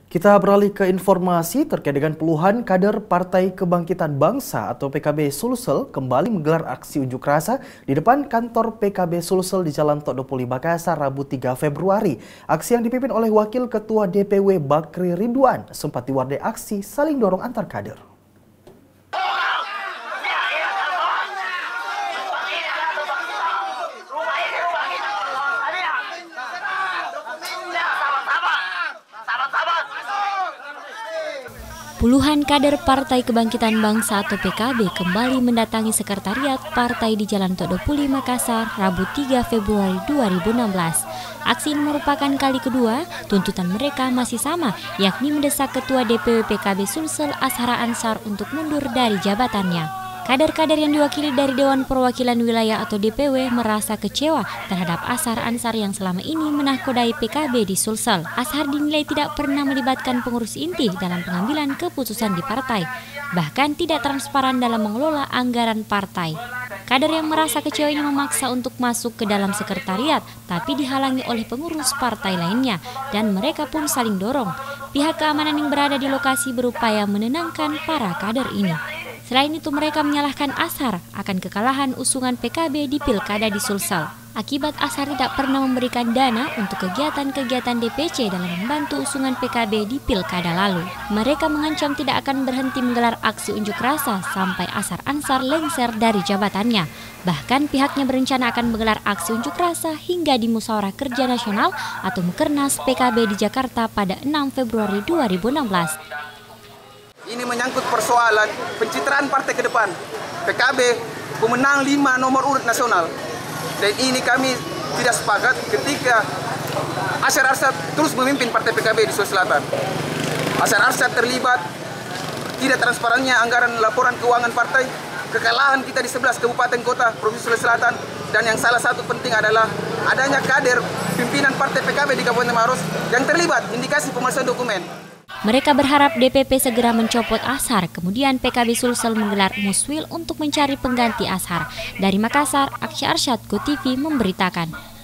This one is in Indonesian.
Kita beralih ke informasi terkait dengan puluhan kader Partai Kebangkitan Bangsa atau PKB Sulsel kembali menggelar aksi unjuk rasa di depan kantor PKB Sulsel di Jalan Tok Dopoli Makassar Rabu 3 Februari. Aksi yang dipimpin oleh Wakil Ketua DPW Bakri Ridwan sempat diwarnai aksi saling dorong antar kader. Puluhan kader Partai Kebangkitan Bangsa atau PKB kembali mendatangi sekretariat partai di Jalan Tok Dopoli Makassar Rabu 3 Februari 2016. Aksi ini merupakan kali kedua. Tuntutan mereka masih sama, yakni mendesak Ketua DPW PKB Sulsel Ashara Ansar untuk mundur dari jabatannya. Kader-kader yang diwakili dari Dewan Perwakilan Wilayah atau DPW merasa kecewa terhadap Ashar Ansar yang selama ini menakodai PKB di Sulsel. Ashar dinilai tidak pernah melibatkan pengurus inti dalam pengambilan keputusan di partai, bahkan tidak transparan dalam mengelola anggaran partai. Kader yang merasa kecewa ini memaksa untuk masuk ke dalam sekretariat, tapi dihalangi oleh pengurus partai lainnya, dan mereka pun saling dorong. Pihak keamanan yang berada di lokasi berupaya menenangkan para kader ini. Selain itu mereka menyalahkan Ashar akan kekalahan usungan PKB di Pilkada di Sulsel. Akibat Ashar tidak pernah memberikan dana untuk kegiatan-kegiatan DPC dalam membantu usungan PKB di Pilkada lalu. Mereka mengancam tidak akan berhenti menggelar aksi unjuk rasa sampai Ashar Ansar lengser dari jabatannya. Bahkan pihaknya berencana akan menggelar aksi unjuk rasa hingga di Musyawarah Kerja Nasional atau Mukernas PKB di Jakarta pada 6 Februari 2016. Ini menyangkut persoalan pencitraan partai ke depan. PKB pemenang 5 nomor urut nasional. Dan ini kami tidak sepakat ketika Ashar Ansar terus memimpin partai PKB di Sulawesi Selatan. Ashar Ansar terlibat tidak transparannya anggaran laporan keuangan partai, kekalahan kita di 11 kabupaten kota Provinsi Sulawesi Selatan, dan yang salah satu penting adalah adanya kader pimpinan partai PKB di Kabupaten Maros yang terlibat indikasi pemalsuan dokumen. Mereka berharap DPP segera mencopot Ashar, kemudian PKB Sulsel menggelar muswil untuk mencari pengganti Ashar. Dari Makassar, Aksy Arsyad, GoTV memberitakan.